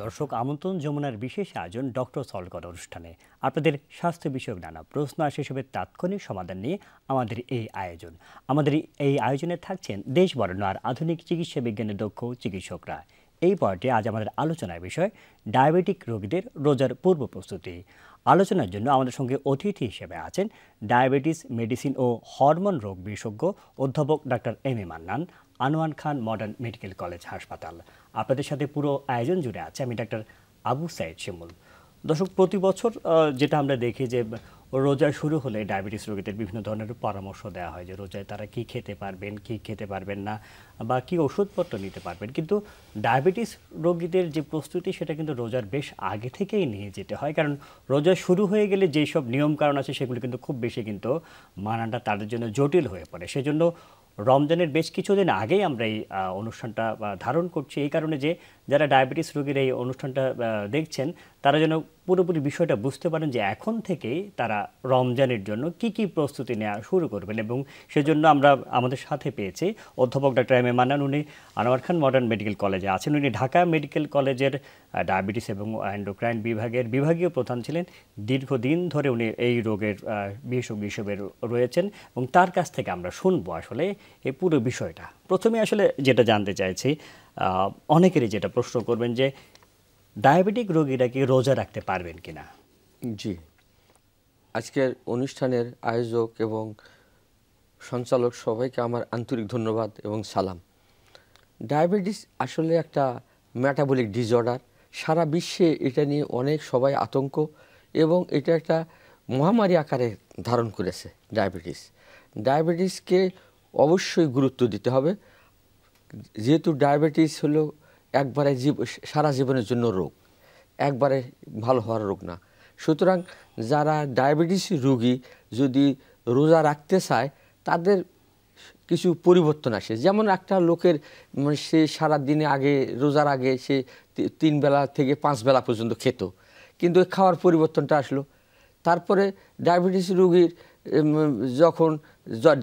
দর্শক আমন্ত্রণ যমুনার বিশেষ আয়োজন ডক্টর সলভ করা অনুষ্ঠানে আপনাদের স্বাস্থ্য বিষয়ক নানা প্রশ্ন আর সেসবের তাৎক্ষণিক সমাধান নিয়ে আমাদের এই আয়োজনে থাকছেন দেশ বরেণ্য আর আধুনিক চিকিৎসা বিজ্ঞানে দক্ষ চিকিৎসকরা। এই পর্যায়ে আজ আমাদের আলোচনার বিষয় ডায়াবেটিক রোগীদের রোজার পূর্ব প্রস্তুতি। আলোচনার জন্য আমাদের সঙ্গে অতিথি হিসেবে আছেন ডায়াবেটিস মেডিসিন ও হরমোন রোগ বিশেষজ্ঞ অধ্যাপক doctor M A Mannan, Anwar Khan modern medical college হাসপাতাল। আপনাদের সাথে পুরো আয়োজন জুড়ে আছে আমি ডাক্তার আবু সাইদ শিমুল। দর্শক, প্রতি বছর যেটা আমরা দেখি যে রোজা শুরু হলে ডায়াবেটিস রোগীদের বিভিন্ন ধরনের পরামর্শ দেওয়া হয় যে রোজায় তারা কি খেতে পারবেন, কি খেতে পারবেন না, বা কি ওষুধপত্র নিতে পারবেন। কিন্তু ডায়াবেটিস রোগীদের যে প্রস্তুতি সেটা কিন্তু রোজার বেশ আগে থেকেই নিয়ে যেতে হয়, কারণ রোজা শুরু হয়ে গেলে যেসব নিয়মকানুন আছে সেগুলো কিন্তু খুব বেশি কিন্তু মানাটা তাদের জন্য জটিল হয়ে পড়ে। সেজন্য রমজানের বেশ কিছুদিন আগেই আমরা এই অনুষ্ঠানটা ধারণ করছি, এই কারণে যে যারা ডায়াবেটিস রোগীর এই অনুষ্ঠানটা দেখছেন তারা যেন পুরোপুরি বিষয়টা বুঝতে পারেন যে এখন থেকেই তারা রমজানের জন্য কি কি প্রস্তুতি নেওয়া শুরু করবেন। এবং সেজন্য আমরা আমাদের সাথে পেয়েছি অধ্যাপক ডাক্তার এম এ মান্নান। উনি আনোয়ার খান মডার্ন মেডিকেল কলেজে আছেন। উনি ঢাকা মেডিকেল কলেজের ডায়াবেটিস এবং এন্ডোক্রাইন বিভাগের বিভাগীয় প্রধান ছিলেন। দীর্ঘদিন ধরে উনি এই রোগের বিশেষজ্ঞ হিসেবে রয়েছেন এবং তার কাছ থেকে আমরা শুনবো আসলে এই পুরো বিষয়টা। প্রথমে আসলে যেটা জানতে চাইছি, অনেকেরই যেটা প্রশ্ন করবেন যে ডায়াবেটিক রোগীরা কি রোজা রাখতে পারবেন কিনা? জি, আজকের অনুষ্ঠানের আয়োজক এবং সঞ্চালক সবাইকে আমার আন্তরিক ধন্যবাদ এবং সালাম। ডায়াবেটিস আসলে একটা মেটাবলিক ডিসঅর্ডার। সারা বিশ্বে এটা নিয়ে অনেক সবাই আতঙ্ক এবং এটা একটা মহামারী আকারে ধারণ করেছে। ডায়াবেটিসকে অবশ্যই গুরুত্ব দিতে হবে, যেহেতু ডায়াবেটিস হলো একবারে সারা জীবনের জন্য রোগ, একবারে ভালো হওয়ার রোগ না। সুতরাং যারা ডায়াবেটিস রোগী যদি রোজা রাখতে চায় তাদের কিছু পরিবর্তন আসে। যেমন একটা লোকের সে সারা দিনে আগে রোজার আগে সে 3 বেলা থেকে 5 বেলা পর্যন্ত খেত, কিন্তু খাওয়ার পরিবর্তনটা আসলো। তারপরে ডায়াবেটিস রোগীর যখন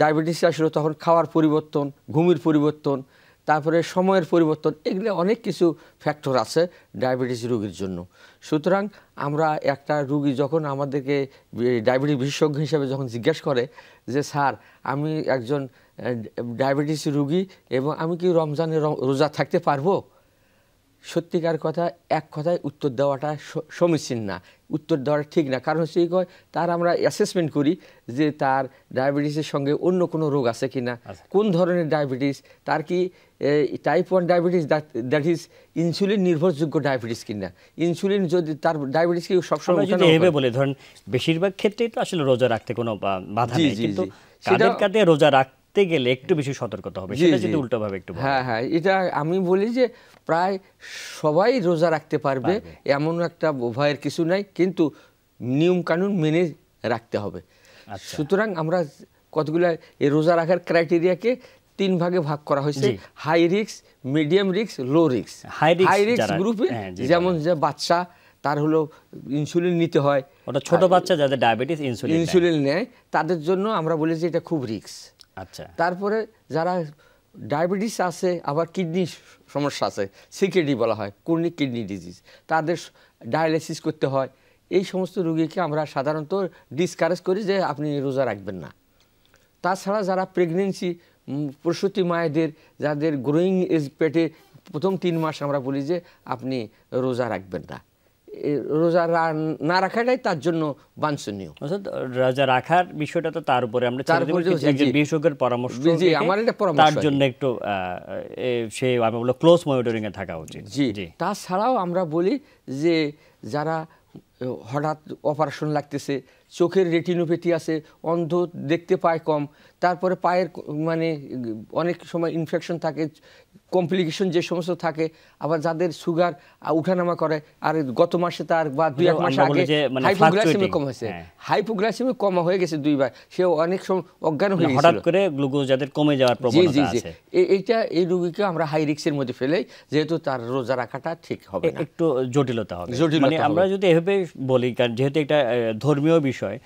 ডায়াবেটিস আসলো তখন খাওয়ার পরিবর্তন, ঘুমের পরিবর্তন, তারপরে সময়ের পরিবর্তন, এগুলো অনেক কিছু ফ্যাক্টর আছে ডায়াবেটিস রোগীর জন্য। সুতরাং আমরা একটা রোগী যখন আমাদেরকে ডায়াবেটিস বিশেষজ্ঞ হিসেবে যখন জিজ্ঞেস করে যে স্যার আমি একজন ডায়াবেটিস রোগী এবং আমি কি রমজানে রোজা থাকতে পারবো, সত্যিকার কথা এক কথায় উত্তর দেওয়াটা সমীচীন না, উত্তর দেওয়াটা ঠিক না। কারণ হচ্ছে তার আমরা অ্যাসেসমেন্ট করি যে তার ডায়াবেটিসের সঙ্গে অন্য কোনো রোগ আছে কিনা, কোন ধরনের ডায়াবেটিস, তার কি type 1 diabetes, that is insulin নির্ভরযোগ্য ডায়াবেটিস কিনা। ইনসুলিন যদি তার ডায়াবেটিস কি সবসময় বলে ধরেন বেশিরভাগ ক্ষেত্রেই তো আসলে রোজা রাখতে কোনো বাধা নেই, কিন্তু কাঁধে রোজা রাখতে গেলে একটু বেশি সতর্কতা হবে, সেটা যদি উল্টোভাবে একটু। হ্যাঁ, এটা আমি বলি যে প্রায় সবাই রোজা রাখতে পারবে, এমন একটা ভয়ের কিছু নাই, কিন্তু নিয়ম কানুন মেনে রাখতে হবে। সুতরাং আমরা কতগুলো এই রোজা রাখার ক্রাইটেরিয়াকে 3 ভাগে ভাগ করা হয়েছে। High risk, medium risk, low risk. High risk গ্রুপে যেমন যে বাচ্চা, তার হলো ইনসুলিন নিতে হয়, ওটা ছোট বাচ্চা যাদের ডায়াবেটিস ইনসুলিন নেয় তাদের জন্য আমরা বলি যে এটা খুব রিস্ক। আচ্ছা, তারপরে যারা ডায়াবেটিস আছে, আবার কিডনি সমস্যা আছে, সিকেডি বলা হয়, ক্রনিক কিডনি ডিজিজ, তাদের ডায়ালিসিস করতে হয়, এই সমস্ত রোগীকে আমরা সাধারণত ডিসকারেজ করি যে আপনি রোজা রাখবেন না। তাছাড়া যারা প্রেগনেন্সি, প্রসূতি মায়েদের যাদের গ্রোয়িং এজ, পেটে প্রথম 3 মাস আমরা বলি যে আপনি রোজা রাখবেন না। রোজা না রাখাটাই তার জন্য বাঞ্ছনীয়। রোজা রাখার বিষয়টা তো তার উপরে আমরা বিশেষজ্ঞের পরামর্শ, আমার এটা পরামর্শ, তার জন্য একটু সেই আমি বলবো ক্লোজ মনিটরিং এ থাকা উচিত। জি, তাছাড়াও আমরা বলি যে যারা হঠাৎ অপারেশন লাগতেছে, চোখের রেটিনোপ্যাথি আছে, অন্ধ, দেখতে পায় কম, তারপরে পায়ের মানে অনেক সময় ইনফেকশন থাকে, কমপ্লিকেশন যে সমস্ত থাকে, আবার যাদের সুগার উঠানামা করে, আর গত মাসে তার বা 2-1 মাস আগে হাইপোগ্লাইসেমিক কম হয়েছে, হাইপোগ্লাইসেমিক কম হয়ে গেছে 2 বার, সে অনেক সময় অজ্ঞান হয়ে গেছে, হঠাৎ করে গ্লুকোজ যাদের কমে যাওয়ার প্রবণতা আছে, এই রোগীকে আমরা হাই রিস্কের মধ্যে ফেলেই, যেহেতু তার রোজা রাখাটা ঠিক হবে না, একটু জটিলতা হবে। মানে আমরা যদি এভাবে বলি, কারণ যেহেতু এটা ধর্মীয় বিষয়, বিষয়,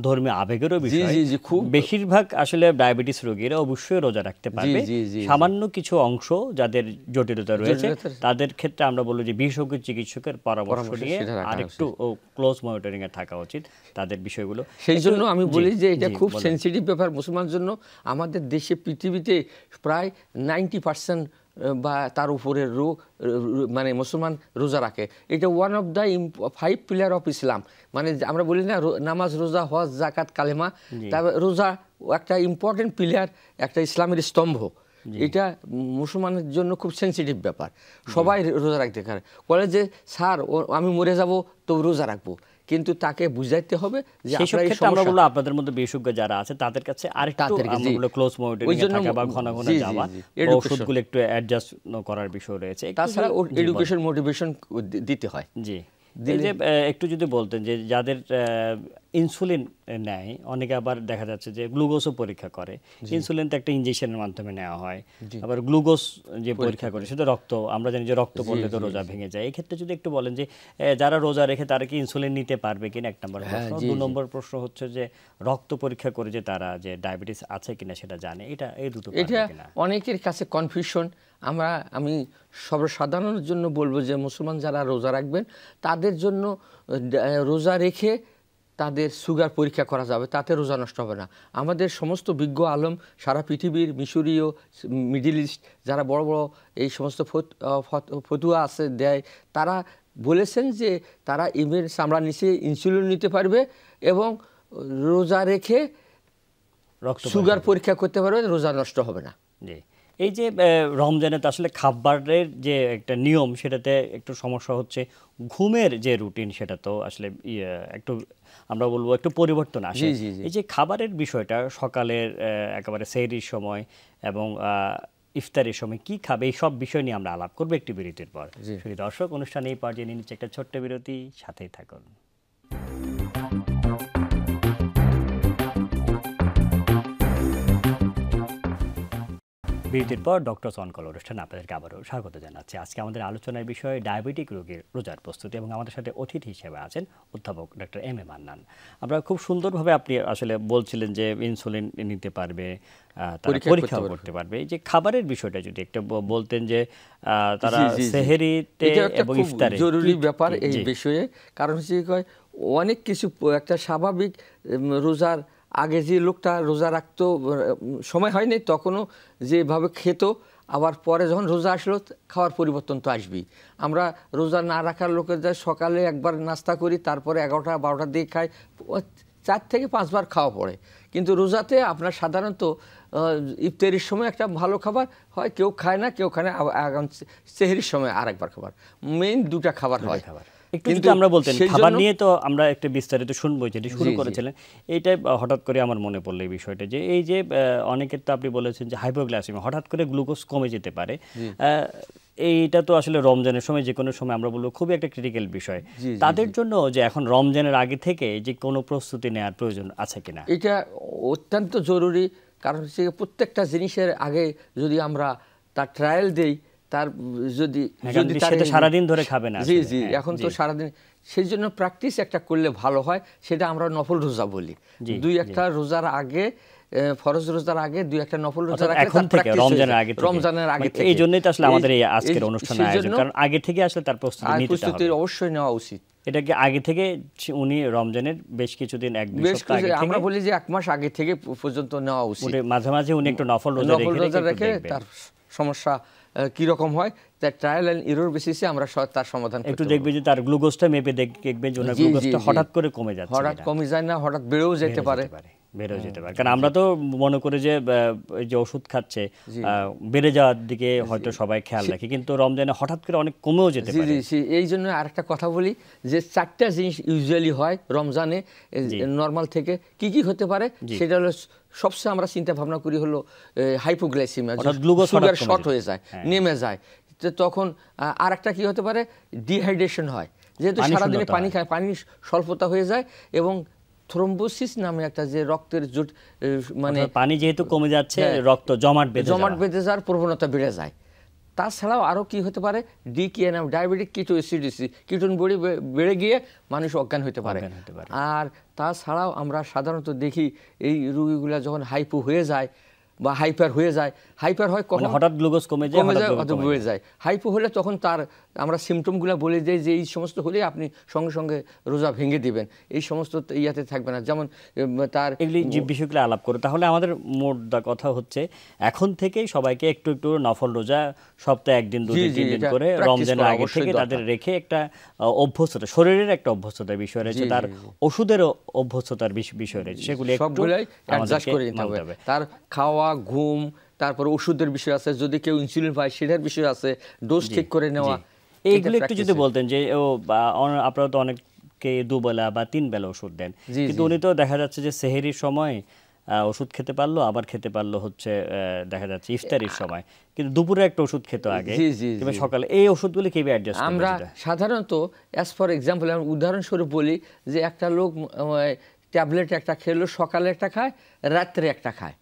ধর্মীয় আবেগেরও বিষয়। খুব বেশিরভাগ আসলে ডায়াবেটিস রোগীরা অবশ্যই রোজা রাখতে পারবে। সামান্য কিছু অংশ যাদের জটিলতা রয়েছে তাদের ক্ষেত্রে আমরা বলবো যে বিশেষজ্ঞ চিকিৎসকের পরামর্শ নিয়ে আরেকটু ক্লোজ মনিটরিং এ থাকা উচিত তাদের বিষয়গুলো। সেই জন্য আমি বলি যে এটা খুব সেনসিটিভ ব্যাপার মুসলমানদের জন্য। আমাদের দেশে পৃথিবীতে প্রায় 90% বা তার উপরের মানে মুসলমান রোজা রাখে। এটা one of the 5 pillar of Islam. মানে আমরা বলি না নামাজ, রোজা, হজ, জাকাত, কালেমা, তারপর রোজা একটা ইম্পর্টেন্ট পিলার, একটা ইসলামের স্তম্ভ। এটা মুসলমানের জন্য খুব সেনসিটিভ ব্যাপার। সবাই রোজা রাখতে পারে, বলে যে স্যার আমি মরে যাব তো রোজা রাখবো, কিন্তু তাকে বুঝাইতে হবে যে আমরা বলবো আপনাদের মধ্যে বিশেষজ্ঞ যারা আছে তাদের কাছে আরেকটু আমরা বলবো ক্লোজ মনিটরিং এ থাকা বা ঘন ঘন যাওয়া, ওষুধগুলো একটু অ্যাডজাস্ট করার বিষয় রয়েছে। তাছাড়া এডুকেশন মোটিভেশন দিতে হয়। জি, এই যে একটু যদি বলতেন যে যাদের ইনসুলিন নেয়, অনেকে আবার দেখা যাচ্ছে যে গ্লুকোজও পরীক্ষা করে। ইনসুলিন তো একটা ইনজেকশনের মাধ্যমে নেওয়া হয়, আবার গ্লুকোজ যে পরীক্ষা করে সেটা রক্ত, আমরা জানি যে রক্ত পড়লে তো রোজা ভেঙে যায়। এই ক্ষেত্রে যদি একটু বলেন যে যারা রোজা রেখে তারা কি ইনসুলিন নিতে পারবে কিনা, এক নম্বর প্রশ্ন। 2 নম্বর প্রশ্ন হচ্ছে যে রক্ত পরীক্ষা করে যে তারা যে ডায়াবেটিস আছে কিনা সেটা জানে, এই দুটো এটা অনেকের কাছে কনফিউশন। আমি সর্বসাধারণের জন্য বলবো যে মুসলমান যারা রোজা রাখবেন তাদের জন্য রোজা রেখে তাদের সুগার পরীক্ষা করা যাবে, তাতে রোজা নষ্ট হবে না। আমাদের সমস্ত বিজ্ঞ আলম সারা পৃথিবীর, মিশরীয়, মিডল ইস্ট যারা বড় বড় এই সমস্ত ফতুয়া আছে দেয়, তারা বলেছেন যে তারা ইভেন চামড়া নিচে ইনসুলিন নিতে পারবে এবং রোজা রেখে সুগার পরীক্ষা করতে পারবে, রোজা নষ্ট হবে না। জি, এই যে রমজানে তো আসলে খাবারের যে একটা নিয়ম সেটাতে একটু সমস্যা হচ্ছে, ঘুমের যে রুটিন সেটা তো আসলে একটু আমরা বলবো একটু পরিবর্তন আসে। এই যে খাবারের বিষয়টা, সকালের একেবারে সেহরির সময় এবং ইফতারের সময় কি খাবে, এই সব বিষয় নিয়ে আমরা আলাপ করবো একটি বিরতির পর। দর্শক, অনুষ্ঠানে এই পর্যায়ে নিয়ে নিচ্ছে একটা ছোট্ট বিরতি, সাথেই থাকুন। বিরতির পর ডক্টরস অন কল অনুষ্ঠানে আপনাদেরকে আবারও স্বাগত জানাচ্ছি। আজকে আমাদের আলোচনার বিষয় ডায়াবেটিক রোগীর রোজার প্রস্তুতি, এবং আমাদের সাথে অতিথি হিসেবে আছেন অধ্যাপক ডক্টর এম এ মান্নান। আমরা খুব সুন্দরভাবে আপনি আসলে বলছিলেন যে ইনসুলিন নিতে পারবে, পরীক্ষা করতে পারবে। এই যে খাবারের বিষয়টা যদি একটু বলতেন যে তারা সেহরিতে এবং ইফতারে জরুরি ব্যাপার এই বিষয়ে, কারণ হচ্ছে অনেক কিছু একটা স্বাভাবিক রোজার আগে যে লোকটা রোজা রাখতো, সময় হয়নি তখনও যেভাবে খেত, আবার পরে যখন রোজা আসলো খাওয়ার পরিবর্তন তো আসবেই। আমরা রোজা না রাখার লোকেদের সকালে একবার নাস্তা করি, তারপরে 11টা 12টার দিকে খাই, 4 থেকে 5 বার খাওয়া পড়ে। কিন্তু রোজাতে আপনার সাধারণত ইফতারির সময় একটা ভালো খাবার হয়, কেউ খায় না, কেউ খায় না, আগাম সেহরির সময় আরেকবার খাবার, মেইন 2টা খাবার হয়। একটু যদি আমরা বলতেন খাবার নিয়ে, তো আমরা একটা বিস্তারিত শুনবো, যেটি শুরু করেছিলেন এইটাই হঠাৎ করে আমার মনে পড়লো এই বিষয়টা, যে এই যে অনেকের তো আপনি বলেছেন যে হাইপোগ্লাইসেমিয়া, হঠাৎ করে গ্লুকোজ কমে যেতে পারে। এইটা তো আসলে রমজানের সময়, যে কোনো সময় আমরা বলবো খুবই একটা ক্রিটিক্যাল বিষয়। তাদের জন্য যে এখন রমজানের আগে থেকে যে কোনো প্রস্তুতি নেওয়ার প্রয়োজন আছে কিনা, এটা অত্যন্ত জরুরি। কারণ হচ্ছে প্রত্যেকটা জিনিসের আগে যদি আমরা তার ট্রায়াল দেই, তার যদি সারাদিন ধরে খাবে না, এখন তো সারাদিন, সেই জন্য প্র্যাকটিস একটা করলে ভালো হয়। সেটা আমরা নফল রোজা বলি। 2-1টা রোজার আগে, ফরজ রোজার আগে 2-1টা নফল রোজা রাখলে এখন থেকে রমজানের আগে থেকে, এই জন্যই তো আসলে আমাদের এই আজকের অনুষ্ঠানের আয়োজন, কারণ আগে থেকে আসলে তার প্রস্তুতি অবশ্যই নেওয়া উচিত। এটা কি আগে থেকে উনি রমজানের বেশ কিছুদিন, 1-2 সপ্তাহ আগে, আমরা বলি যে 1 মাস আগে থেকে পর্যন্ত নেওয়া উচিত। মাঝে মাঝে উনি একটু নফল রোজা রেখে তার সমস্যা কি রকম হয়, তার ট্রায়াল এন্ড এরর বেসিসে আমরা তার সমাধান একটু দেখবে যে তার গ্লুকোজটা মেপে দেখবে যে ওনার গ্লুকোজটা হঠাৎ করে কমে যাচ্ছে, হঠাৎ কমে যায় না, হঠাৎ বেড়েও যেতে পারে। কারণ আমরা তো মনে করি যে যে ওষুধ খাচ্ছে বেড়ে যাওয়ার দিকে হয়তো সবাই খেয়াল রাখি, কিন্তু রমজানে হঠাৎ করে অনেক কমেও যেতে পারে। এই জন্য আরেকটা কথা বলি যে 4টা জিনিস ইউজুয়ালি হয় রমজানে নরমাল থেকে। কি হতে পারে সেটা হলো, সবচেয়ে আমরা চিন্তা ভাবনা করি হলো হাইপোগ্লাইসেমিয়া, সুগার শর্ট হয়ে যায়, নেমে যায়। তখন আরেকটা কি হতে পারে, ডিহাইড্রেশন হয়, যেহেতু সারাদিনে পানি খায়, পানি স্বল্পতা হয়ে যায়, এবং থ্রোম্বোসিস নামে একটা যে রক্তের জোট, মানে পানি যেহেতু কমে যাচ্ছে, রক্ত জমাট বেঁধে যাওয়ার প্রবণতা বেড়ে যায়। তাছাড়াও আরও কি হতে পারে, ডিকিএনএম ডায়াবেটিক কিটোএসিডিসি, কিটোন বডি বেড়ে গিয়ে মানুষ অজ্ঞান হতে পারে। আর তাছাড়াও আমরা সাধারণত দেখি এই রোগীগুলা যখন হাইপো হয়ে যায় বা হাইপার হয়ে যায়, হাইপার হয় কখন, হঠাৎ গ্লুকোজ কমে যায়, বেড়ে যায়। হাইপো হলে তখন তার আমরা সিমটমগুলো বলে দিই যে এই সমস্ত হলে আপনি সঙ্গে সঙ্গে রোজা ভেঙে দিবেন, এই সমস্ত ইয়াতে থাকবে না। যেমন তার এগুলি যে বিষয়গুলো আলাপ করে, তাহলে আমাদের মোট কথা হচ্ছে এখন থেকেই সবাইকে একটু একটু নফল রোজা সপ্তাহে 1 দিন 2 দিন 3 দিন করে রমজানের আগে থেকে তাদের রেখে একটা অভ্যস্ততা, শরীরের একটা অভ্যস্ততার বিষয় রয়েছে, তার ওষুধেরও অভ্যস্ততার বিষয় রয়েছে, সেগুলি সবগুলাই অ্যাডজাস্ট করে নিতে হবে। তার খাওয়া, ঘুম, তারপর ওষুধের বিষয় আছে, যদি কেউ ইনসুলিন পায় সেটার বিষয় আছে, ডোজ ঠিক করে নেওয়া, এইগুলো একটু যদি বলতেন যে আপনারা তো অনেককে 2 বেলা বা 3 বেলা ওষুধ দেন, কিন্তু উনি তো দেখা যাচ্ছে যে সেহরির সময় ওষুধ খেতে পারলো, আবার খেতে পারলো হচ্ছে দেখা যাচ্ছে ইফতারির সময়, কিন্তু দুপুরে একটা ওষুধ খেতে আগে কিংবা সকালে, এই ওষুধগুলো কিভাবে অ্যাডজাস্ট করবে? আমরা সাধারণত অ্যাজ ফর এক্সাম্পল আমি উদাহরণস্বরূপ বলি যে একটা লোক ট্যাবলেট একটা খেলো, সকালে একটা খায়, রাত্রে একটা খায়,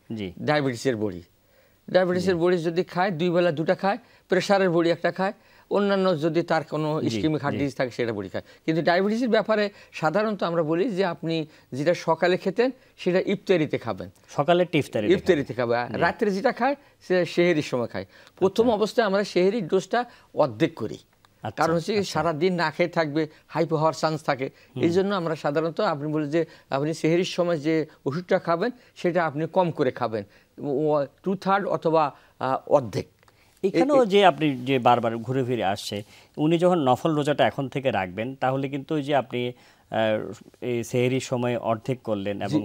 ডায়াবেটিসের বড়ি যদি খায় 2 বেলা 2টা খায়, প্রেশারের বড়ি একটা খায়, অন্যান্য যদি তার কোনো ইসকেমিক হার্ট ডিজিজ থাকে সেটা বড়ি খায়। কিন্তু ডায়াবেটিসের ব্যাপারে সাধারণত আমরা বলি যে আপনি যেটা সকালে খেতেন সেটা ইফতারিতে খাবেন, সকালে ইফতারিতে খাবে, রাত্রে যেটা খায় সেটা সেহরির সময় খায়। প্রথম অবস্থায় আমরা সেহরির ডোজটা অর্ধেক করি, কারণ হচ্ছে সারাদিন না খেয়ে থাকবে, হাইপো হওয়ার চান্স থাকে। এই জন্য আমরা সাধারণত আপনি বলি যে আপনি সেহরির সময় যে ওষুধটা খাবেন সেটা আপনি কম করে খাবেন, 2/3 অথবা অর্ধেক। এখানেও যে আপনি যে বারবার ঘুরে ফিরে আসছে, উনি যখন নফল রোজাটা এখন থেকে রাখবেন, তাহলে কিন্তু যে আপনি এই সেহরির সময় অর্ধেক করলেন এবং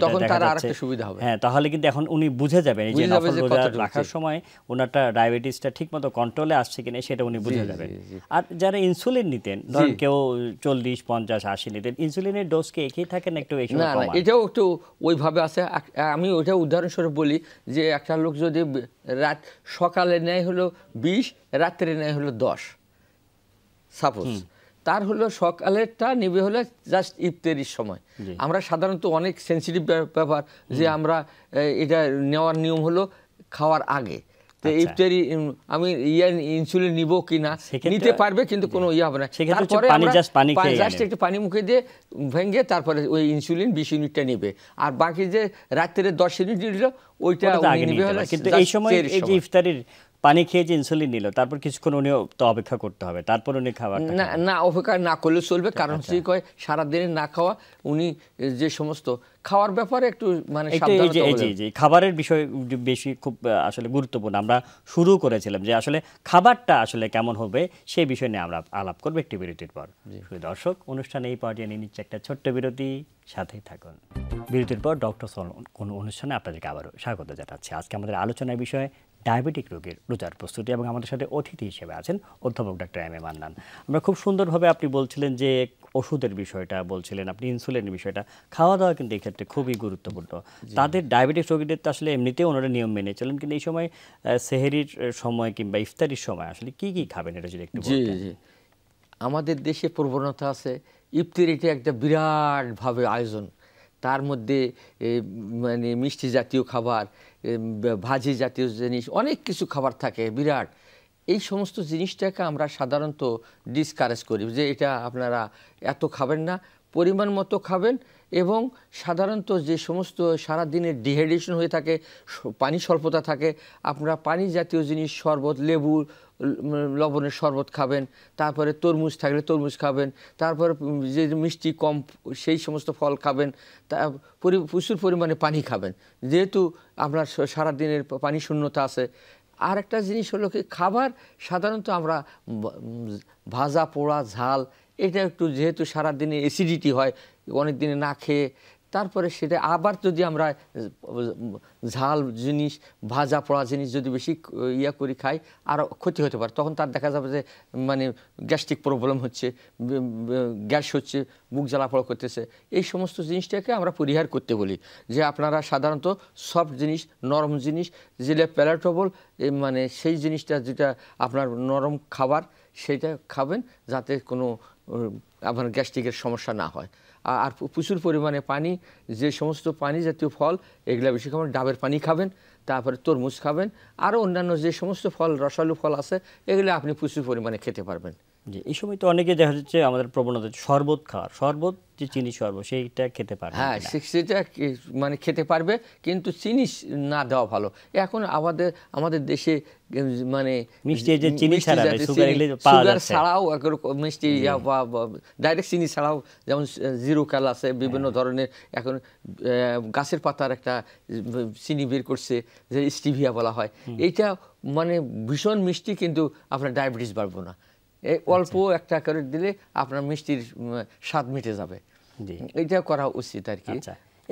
তখন তার আরেকটা সুবিধা হবে। হ্যাঁ, তাহলে কিন্তু এখন উনি বুঝে যাবেন এই যে নফল রোজা রাখার সময় ওনারটা ডায়াবেটিসটা ঠিকমতো কন্ট্রোলে আসছে কিনা সেটা উনি বুঝে যাবেন। আর যারা ইনসুলিন নিতেন, ধরুন কেউ 40, 50, 80 নিতেন, ইনসুলিনের ডোজ কি একই থাকে না একটু? না, এটাও একটু ওইভাবে আছে। আমি ওইটা উদাহরণস্বরূপ বলি যে একটা লোক যদি সকালে নেয় হলো 20, রাত্রে নেয় হলো 10, সাপোজ, তার হলো সকালেরটা নিবে হলো জাস্ট ইফতারির সময়। আমরা সাধারণত অনেক সেন্সিটিভ ব্যাপার যে আমরা এটা নেওয়ার নিয়ম হলো খাওয়ার আগে। তো ইফতারি আমি ইনসুলিন নিব কিনা, নিতে পারবে কিন্তু কোনো হবে না, তারপরে জাস্ট একটু পানি মুখে দিয়ে ভেঙে তারপরে ওই ইনসুলিন 20 ইউনিটটা নিবে, আর বাকি যে রাত্রে 10 ইউনিট দিল ওইটা নিবে হলো। কিন্তু এই সময় এই যে ইফতারির পানি খেয়ে যে ইনসুলিন নিল, তারপর কিছুক্ষণ উনিও তো অপেক্ষা করতে হবে, তারপর উনি খাবার না অপেক্ষা না করলে চলবে, কারণ হচ্ছে কয় সারাদিনে না খাওয়া, উনি যে সমস্ত খাওয়ার ব্যাপারে একটু মানে খাবারের বিষয় বেশি খুব আসলে গুরুত্বপূর্ণ। আমরা শুরু করেছিলাম যে আসলে খাবারটা আসলে কেমন হবে সেই বিষয় নিয়ে আমরা আলাপ করবো একটি বিরতির পর। দর্শক, অনুষ্ঠানে এই পর্যায়ে নিয়ে নিচ্ছে একটা ছোট্ট বিরতি, সাথেই থাকুন। বিরতির পর ডক্টর কোন অনুষ্ঠানে আপনাদেরকে আবারও স্বাগত জানাচ্ছি। আজকে আমাদের আলোচনার বিষয় ডায়াবেটিক রোগীর রোজার প্রস্তুতি, এবং আমাদের সাথে অতিথি হিসেবে আছেন অধ্যাপক ডক্টর এম এ মান্নান। আমরা খুব সুন্দরভাবে, আপনি বলছিলেন যে ওষুধের বিষয়টা বলছিলেন, আপনি ইনসুলিনের বিষয়টা, খাওয়া দাওয়া কিন্তু এই ক্ষেত্রে খুবই গুরুত্বপূর্ণ। তাদের ডায়াবেটিক রোগীদের তো আসলে এমনিতেও ওনারা নিয়ম মেনে চলেন, কিন্তু এই সময় সেহরির সময় কিংবা ইফতারির সময় আসলে কি কি খাবেন এটা যদি একটু বলতেন। আমাদের দেশে প্রবণতা আছে ইফতারিটা একটা বিরাটভাবে আয়োজন, তার মধ্যে মানে মিষ্টি জাতীয় খাবার, ভাজি জাতীয় জিনিস, অনেক কিছু খাবার থাকে বিরাট। এই সমস্ত জিনিসটাকে আমরা সাধারণত ডিসকারেজ করি যে এটা আপনারা এত খাবেন না, পরিমাণ মতো খাবেন। এবং সাধারণত যে সমস্ত সারাদিনের ডিহাইড্রেশন হয়ে থাকে, পানি স্বল্পতা থাকে, আপনারা পানি জাতীয় জিনিস, শরবত, লেবু, লবণের শরবত খাবেন, তারপরে তরমুজ থাকলে তরমুজ খাবেন, তারপরে যে মিষ্টি কম সেই সমস্ত ফল খাবেন, তা প্রচুর পরিমাণে পানি খাবেন, যেহেতু আপনার সারাদিনের পানি শূন্যতা আছে। আর একটা জিনিস হলো কি, খাবার সাধারণত আমরা ভাজা, পোড়া, ঝাল, এটা একটু যেহেতু সারাদিনে অ্যাসিডিটি হয় অনেক দিনে না খেয়ে, তারপরে সেটা আবার যদি আমরা ঝাল জিনিস, ভাজা পোড়া জিনিস যদি বেশি করি খাই, আরও ক্ষতি হতে পারে। তখন তার দেখা যাবে যে মানে গ্যাস্ট্রিক প্রবলেম হচ্ছে, গ্যাস হচ্ছে, বুক জ্বালাপড়া করতেছে। এই সমস্ত জিনিসটাকে আমরা পরিহার করতে বলি যে আপনারা সাধারণত সফট জিনিস, নরম জিনিস, যেটা প্যালেটেবল, মানে সেই জিনিসটা যেটা আপনার নরম খাবার সেটা খাবেন, যাতে কোনো আপনার গ্যাস্ট্রিকের সমস্যা না হয়। আর প্রচুর পরিমাণে পানি, যে সমস্ত পানি জাতীয় ফল এগুলা বেশি খাবেন, ডাবের পানি খাবেন, তারপরে তরমুজ খাবেন, আরও অন্যান্য যে সমস্ত ফল রসালো ফল আছে এগুলো আপনি প্রচুর পরিমাণে খেতে পারবেন। জি, এই সময় তো অনেকে দেখা যাচ্ছে আমাদের প্রবণতা শরবত খাওয়ার, শরবত যে চিনি শরবত সেইটা খেতে পারবে হ্যাঁ, সেটা মানে খেতে পারবে, কিন্তু চিনি না দেওয়া ভালো। এখন আমাদের দেশে মানে মিষ্টি যে চিনি ছাড়া সুগার ছাড়াও মিষ্টি বা ডাইরেক্ট চিনি ছাড়াও, যেমন জিরো ক্যাল আছে, বিভিন্ন ধরনের এখন গাছের পাতার একটা চিনি বের করছে যে স্টিভিয়া বলা হয়। এইটা মানে ভীষণ মিষ্টি, কিন্তু আপনার ডায়াবেটিস বাড়বে না। এই অল্প একটা করে দিলে আপনার মিষ্টির স্বাদ মিটে যাবে। এটা করা উচিত আর কি।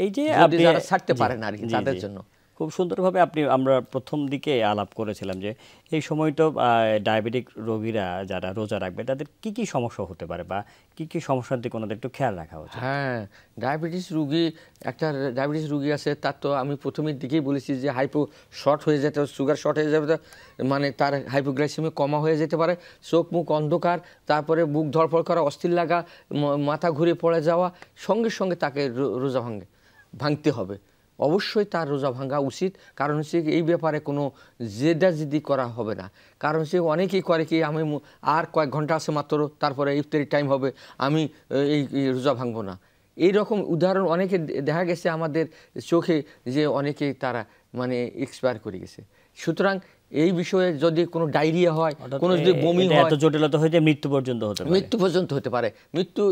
এই যে যারা ছাড়তে পারেন আর কি, তাদের জন্য খুব সুন্দরভাবে আমরা প্রথম দিকে আলাপ করেছিলাম যে এই সময় তো ডায়াবেটিক রোগীরা যারা রোজা রাখবে তাদের কি কি সমস্যা হতে পারে বা কি কি সমস্যার দিকে ওনাদের একটু খেয়াল রাখা উচিত। হ্যাঁ, ডায়াবেটিস রুগী আছে, তার তো আমি প্রথমের দিকেই বলেছি যে হাইপো শর্ট হয়ে যেতে, সুগার শর্ট হয়ে যাবে, মানে তার হাইপোগ্লাইসেমিয়া কমা হয়ে যেতে পারে, চোখ মুখ অন্ধকার, তারপরে বুক ধড়ফড় করা, অস্থির লাগা, মাথা ঘুরে পড়ে যাওয়া, সঙ্গে সঙ্গে তাকে রোজা ভাঙতে হবে। অবশ্যই তার রোজা ভাঙা উচিত। কারণ হচ্ছে এই ব্যাপারে কোনো জেদাজেদি করা হবে না। কারণ হচ্ছে অনেকেই করে কি, আমি আর কয়েক ঘন্টা আছে মাত্র, তারপরে ইফতারি টাইম হবে, আমি এই রোজা ভাঙবো না। এইরকম উদাহরণ অনেকে দেখা গেছে আমাদের চোখে, যে অনেকে তারা মানে এক্সপায়ার করে গেছে। সুতরাং এই বিষয়ে যদি কোনো ডায়রিয়া হয়, কোনো যদি বমি হয়, এত জটিলতা হয়ে যায় মৃত্যু পর্যন্ত হতে পারে। মৃত্যু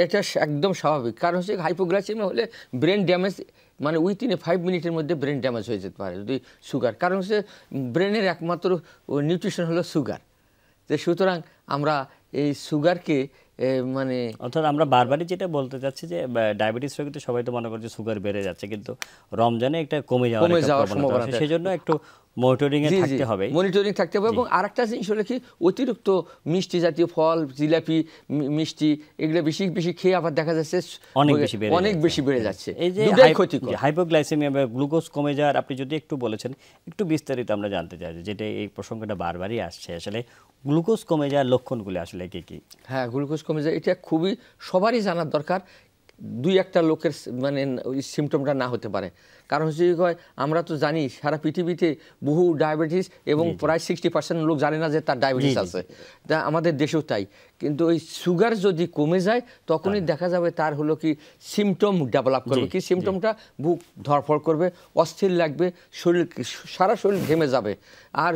এটা একদম স্বাভাবিক। কারণ হচ্ছে হাইপোগ্লাইসেমিয়া হলে ব্রেন ড্যামেজ, মানে উইথিন 5 মিনিটের মধ্যে ব্রেন ড্যামেজ হয়ে যেতে পারে যদি সুগার। কারণ হচ্ছে ব্রেনের একমাত্র নিউট্রিশন হলো সুগার। তো সুতরাং আমরা এই সুগারকে মানে অর্থাৎ আমরা বারবারই যেটা বলতে চাচ্ছি যে ডায়াবেটিস রোগীতে সবাই তো মনে করছে সুগার বেড়ে যাচ্ছে, কিন্তু রমজানে একটা কমে যাওয়ার সম্ভাবনা আছে। সেজন্য একটু মনিটরিং থাকতে হবে। এবং আরেকটা জিনিস হলো কি, অতিরিক্ত মিষ্টি জাতীয় ফল, জিলাপি, মিষ্টি, এগুলো বেশি বেশি খেয়ে আবার দেখা যাচ্ছে অনেক বেশি বেড়ে যাচ্ছে। এই যে হাইপোগ্লাইসেমিয়া বা গ্লুকোজ কমে যাওয়ার আপনি যদি একটু বলেছেন, একটু বিস্তারিত আমরা জানতে চাই, যেটা এই প্রসঙ্গটা বারবারই আসছে। আসলে গ্লুকোজ কমে যাওয়ার লক্ষণগুলো আসলে কি কি? হ্যাঁ, গ্লুকোজ কমে যায়, এটা খুবই সবারই জানার দরকার। 2-1টা লোকের মানে ওই সিমটমটা না হতে পারে। কারণ হচ্ছে আমরা তো জানি সারা পৃথিবীতে বহু ডায়াবেটিস, এবং প্রায় 60% লোক জানে না যে তার ডায়াবেটিস আছে। তা আমাদের দেশেও তাই। কিন্তু ওই সুগার যদি কমে যায়, তখনই দেখা যাবে তার হলো কি সিমটম ডেভেলপ করবে। কি সিমটমটা? বুক ধড়ফড় করবে, অস্থির লাগবে, সারা শরীর ঘেমে যাবে, আর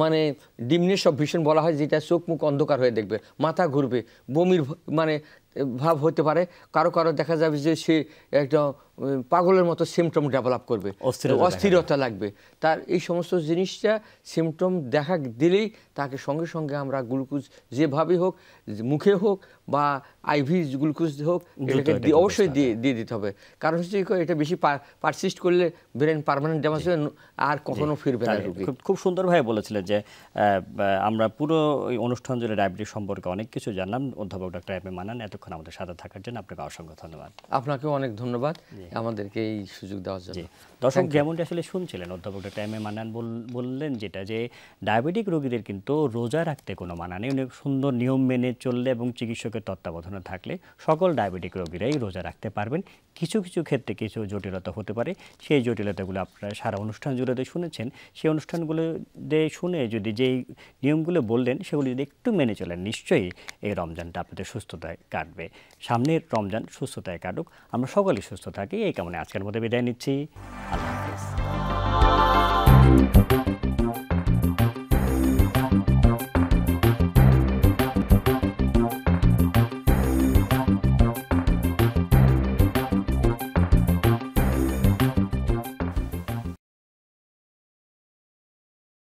মানে ডিমনেস অফ ভিশন বলা হয়, যেটা চোখ মুখ অন্ধকার হয়ে দেখবে, মাথা ঘুরবে, বমির মানে ভাব হতে পারে। কারো দেখা যাবে যে সে একটা পাগলের মতো সিমটম ডেভেলপ করবে, অস্থিরতা লাগবে তার। এই সমস্ত জিনিসটা সিমটম দেখা দিলেই তাকে সঙ্গে সঙ্গে আমরা গ্লুকোজ যেভাবেই হোক, মুখে হোক বা আইভি গ্লুকোজ হোক, এটাকে অবশ্যই দিয়ে দিতে হবে। কারণ হচ্ছে এটা বেশি পারসিস্ট করলে ব্রেন পার্মানেন্ট ড্যামেজ হয়ে আর কখনো ফিরবে না। খুব সুন্দরভাবে বলেছিলেন যে আমরা পুরো অনুষ্ঠান জুড়ে ডায়াবেটিস সম্পর্কে অনেক কিছু জানলাম। অধ্যাপক ডক্টর এম এ মান্নান, এতক্ষণ আমাদের সাথে থাকার জন্য আপনাকে অসংখ্য ধন্যবাদ। আপনাকেও অনেক ধন্যবাদ আমাদেরকে এই সুযোগ দেওয়ার জন্য। দর্শক, যেমনটি আসলে শুনছিলেন, অধ্যাপক ডক্টর এম এ মান্নান বললেন যেটা, যে ডায়াবেটিক রোগীদের কিন্তু রোজা রাখতে কোনো মানা নেই। অনেক সুন্দর নিয়ম মেনে চললে এবং চিকিৎসকের তত্ত্বাবধানে থাকলে সকল ডায়াবেটিক রোগীরাই রোজা রাখতে পারবেন। কিছু কিছু ক্ষেত্রে কিছু জটিলতা হতে পারে, সেই জটিলতাগুলো আপনারা সারা অনুষ্ঠান জুড়ে শুনেছেন। সেই অনুষ্ঠানগুলো শুনে যদি যেই নিয়মগুলো বললেন সেগুলো যদি একটু মেনে চলেন, নিশ্চয়ই এই রমজানটা আপনাদের সুস্থতায় কাটবে। সামনের রমজান সুস্থতায় কাটুক, আমরা সকলেই সুস্থ থাকি এই কামনে আজকের মধ্যে বিদায় নিচ্ছি। আল্লাহ হাফেজ।